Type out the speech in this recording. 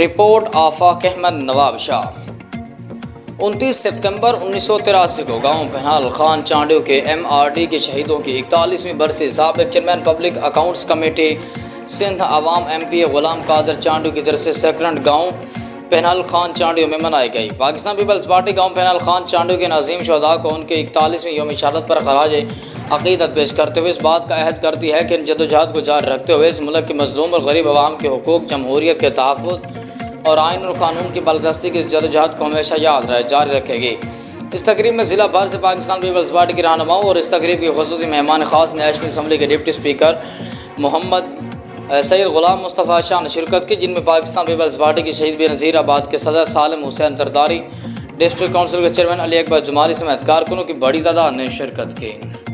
Report آفاق احمد نواب شاہ 29 سپتمبر 1983 کو گاؤں پہنال خان چانڈیو کے MRD کے شہیدوں کی 41ویں برسی سابق chairman public accounts committee Sindh عوام MP غلام قادر چانڈیو کی طرف سے سیکرنڈ گاؤں پہنال خان چانڈیو میں منائی گئی۔ پاکستان پیپلز پارٹی گاؤں پہنال خان چانڈیو کے عظیم شہداء کو ان کے 41ویں یوم شہادت پر خراج عقیدت پیش کرتے ہوئے اس بات کا عہد کرتی ہے کہ ان جدوجہد کو جاری رکھتے ہوئے اس ملک کے مظلوم اور غریب عوام کے حقوق، جمہوریت کے تحفظ اور آئین اور قانون کی بالادستی کی اس جدوجہد کو ہمیشہ جاری رکھے گی۔ اس تقریب میں ضلع بھر سے پاکستان پیپلز پارٹی کے رہنماؤں اور اس تقریب کی خصوصی مہمان خاص نیشنل اسمبلی کے ڈپٹی اسپیکر محمد سید غلام مصطفیٰ شاہ نے شرکت کی، جن میں پاکستان پیپلز پارٹی کی شہید بنظیر آباد کے صدر سالم حسین زرداری، ڈسٹرکٹ کونسل کے چیئرمین علی اکبر جمالی سمیت کارکنوں کی بڑی تعداد نے شرکت کی۔